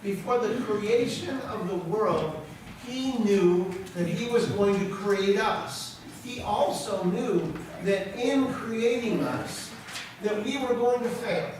before the creation of the world, he knew that he was going to create us. He also knew that in creating us, that we were going to fail,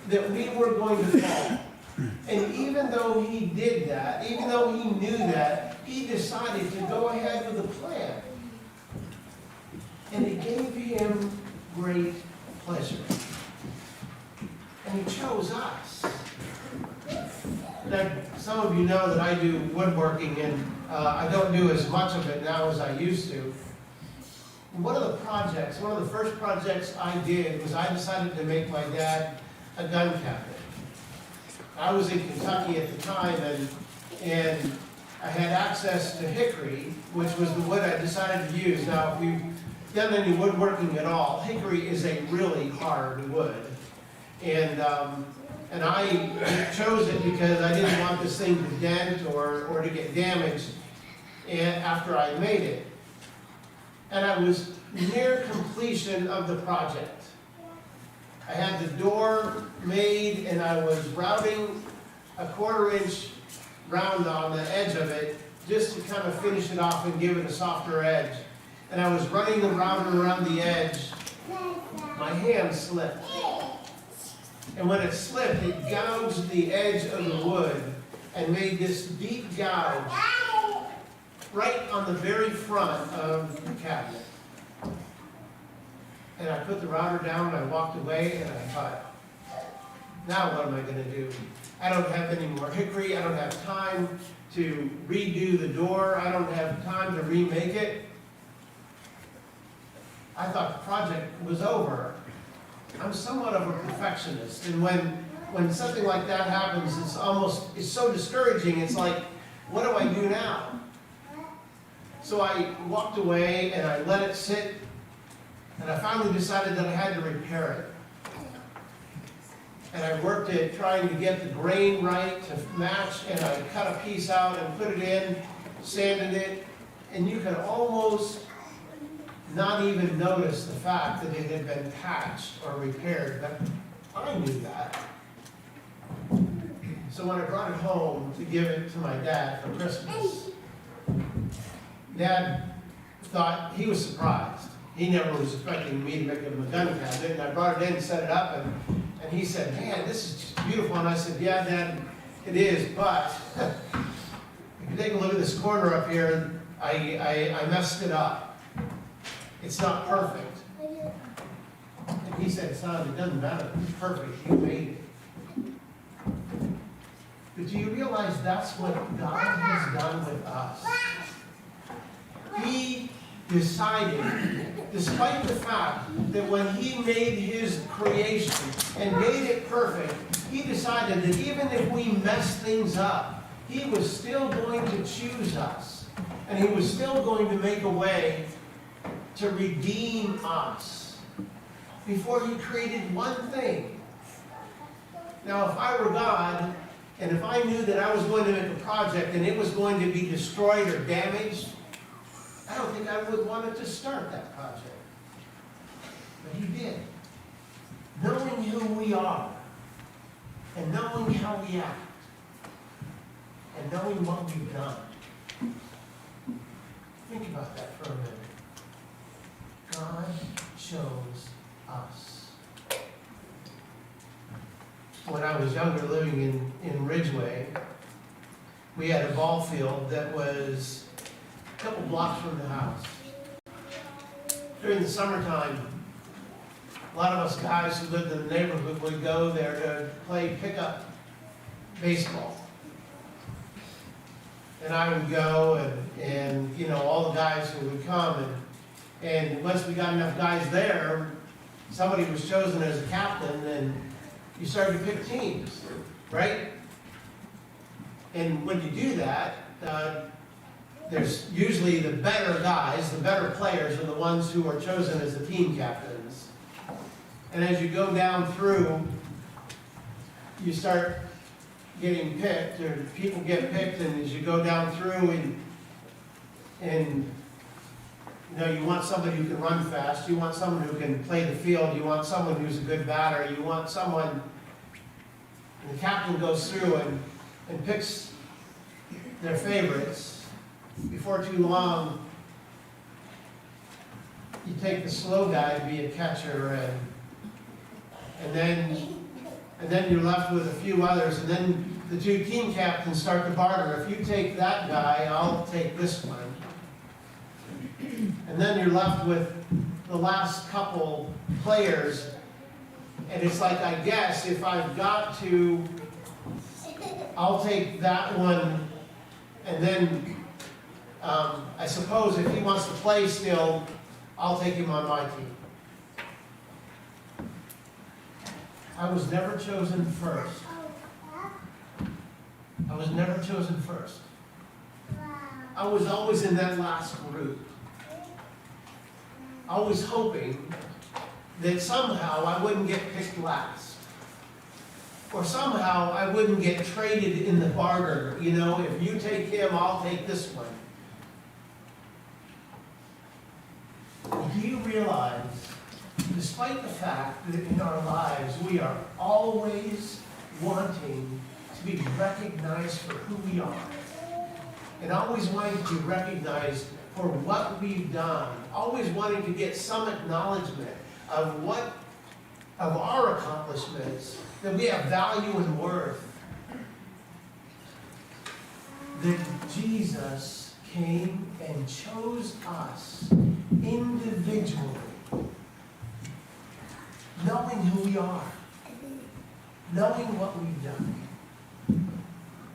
that we were going to fall. And even though he did that, even though he knew that, he decided to go ahead with a plan. And it gave him great pleasure. And he chose us. Now, some of you know that I do woodworking, and I don't do as much of it now as I used to. One of the first projects I did was I decided to make my dad a gun cabinet. I was in Kentucky at the time, and I had access to hickory, which was the wood I decided to use. Now, if you've done any woodworking at all, hickory is a really hard wood. And I chose it because I didn't want this thing to dent or to get damaged after I made it. And I was near completion of the project. I had the door made, and I was routing a 1/4 inch round on the edge of it just to kind of finish it off and give it a softer edge. And I was running the router around the edge. My hand slipped. And when it slipped, it gouged the edge of the wood and made this deep gouge right on the very front of the cabinet. And I put the router down and I walked away, and I thought, now what am I going to do? I don't have any more hickory. I don't have time to redo the door. I don't have time to remake it. I thought the project was over. I'm somewhat of a perfectionist, and when something like that happens, it's so discouraging. It's like, what do I do now? So I walked away and I let it sit, and I finally decided that I had to repair it. And I worked at trying to get the grain right to match, and I cut a piece out and put it in, sanded it, and you could almost not even notice the fact that it had been patched or repaired, but I knew that. So when I brought it home to give it to my dad for Christmas, Dad thought, he was surprised. He never was expecting me to make him a gun cabinet, and I brought it in and set it up, and he said, man, this is just beautiful. And I said, yeah, Dad, it is, but if you take a look at this corner up here, I messed it up. It's not perfect. And he said, son, it doesn't matter. It's perfect. You made it. But do you realize that's what God has done with us? He decided, despite the fact that when he made his creation and made it perfect, he decided that even if we mess things up, he was still going to choose us. And he was still going to make a way to redeem us before he created one thing. Now, if I were God, and if I knew that I was going to make a project and it was going to be destroyed or damaged, I don't think I would want to start that project. But he did. Knowing who we are, and knowing how we act, and knowing what we've done. Think about that for a minute. God chose us. When I was younger, living in Ridgeway, we had a ball field that was a couple blocks from the house. During the summertime, a lot of us guys who lived in the neighborhood would go there to play pickup baseball. And I would go, and you know, all the guys who would come, and once we got enough guys there, somebody was chosen as a captain, and you started to pick teams, right? And when you do that, there's usually the better guys, the better players are the ones who are chosen as the team captains. And as you go down through, you start getting picked, or people get picked, and as you go down through, and you know, you want somebody who can run fast, you want someone who can play the field, you want someone who's a good batter, you want someone And the captain goes through and picks their favorites. Before too long, you take the slow guy to be a catcher, and then you're left with a few others, and then the two team captains start to barter. If you take that guy, I'll take this one. And then you're left with the last couple players, and it's like, I guess if I've got to, I'll take that one, and then I suppose if he wants to play still, I'll take him on my team. I was never chosen first. I was never chosen first. I was always in that last group. Always hoping that somehow I wouldn't get picked last. Or somehow I wouldn't get traded in the barter. You know, if you take him, I'll take this one. Do you realize, despite the fact that in our lives we are always wanting to be recognized for who we are, and always wanting to be recognized for what we've done, always wanting to get some acknowledgement of our accomplishments, that we have value and worth, that Jesus came and chose us individually, knowing who we are, knowing what we've done,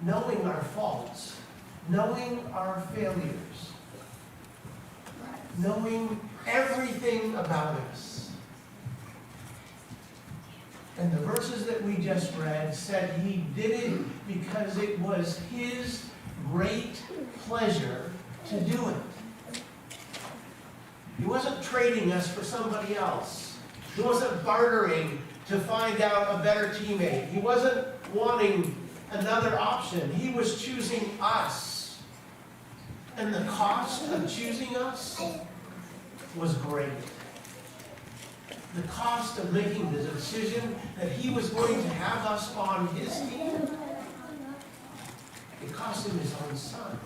knowing our faults, knowing our failures, knowing everything about us. And the verses that we just read said he did it because it was his great pleasure to do it. He wasn't trading us for somebody else. He wasn't bartering to find out a better teammate. He wasn't wanting another option. He was choosing us. And the cost of choosing us was great. The cost of making the decision that he was going to have us on his team, it cost him his own son.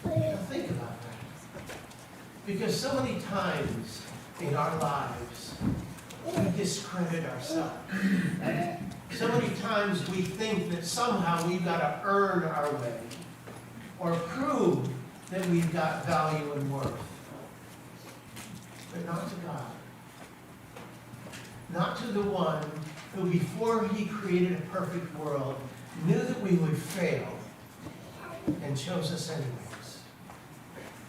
Now think about that. Because so many times in our lives, we discredit ourselves. So many times we think that somehow we've got to earn our way or prove that we've got value and worth. But not to God. Not to the one who, before he created a perfect world, knew that we would fail and chose us anyways.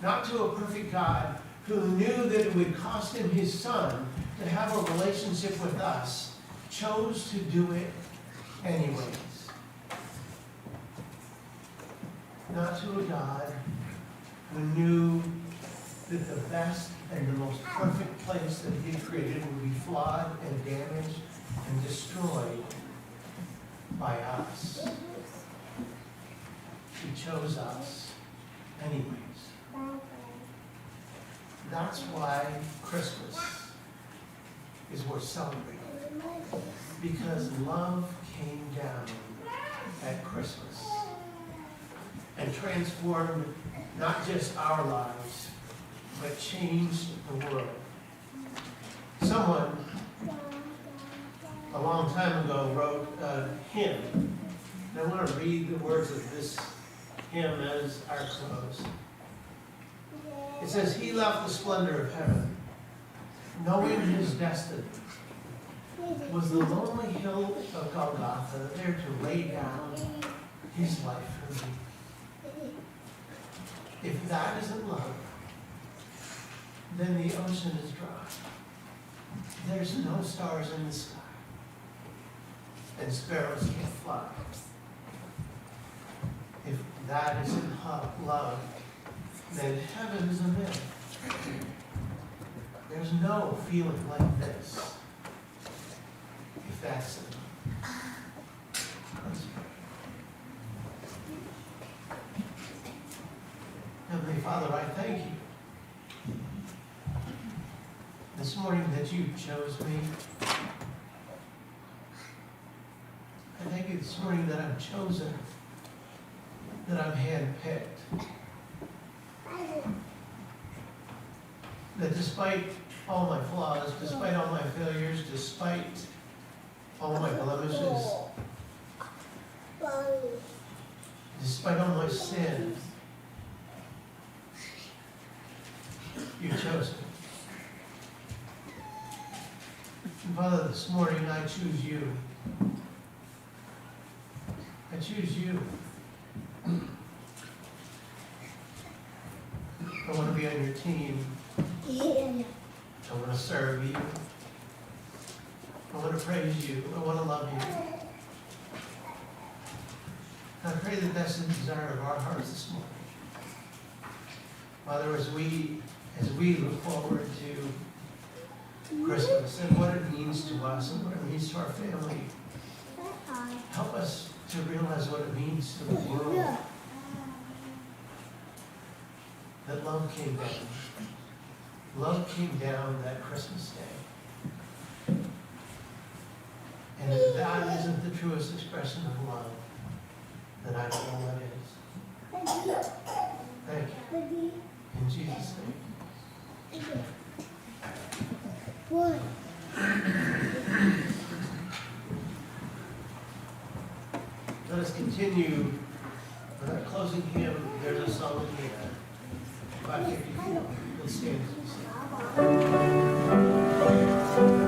Not to a perfect God who knew that it would cost him his son to have a relationship with us, chose to do it anyways. Not to a God who knew that the best and the most perfect place that he had created would be flawed and damaged and destroyed by us. He chose us anyways. That's why Christmas is worth celebrating. Because love came down at Christmas and transformed not just our lives, but changed the world. Someone a long time ago wrote a hymn. And I want to read the words of this hymn as our close. It says, he left the splendor of heaven, knowing his destiny was the lonely hill of Golgotha, there to lay down his life for me. If that isn't love, then the ocean is dry. There's no stars in the sky, and sparrows can't fly. If that isn't love, then heaven is a myth. There's no feeling like this, if that's it. Let's pray. Heavenly Father, I thank you this morning that you chose me, you this morning that I'm chosen, that I'm handpicked. That despite all my flaws, despite all my failures, despite all my blemishes, despite all my sin, you're chosen. And Father, this morning I choose you. I choose you. I want to be on your team. I want to serve you. I want to praise you. I want to love you. I pray that that's the desire of our hearts this morning. Father, as we look forward to Christmas and what it means to us and what it means to our family, help us to realize what it means to the world. That love came down. Love came down that Christmas day. And if that isn't the truest expression of love, then I don't know what is. Thank you. In Jesus' name. Let us continue with our closing hymn. There's a song in here. 554. Let's stand as we sing.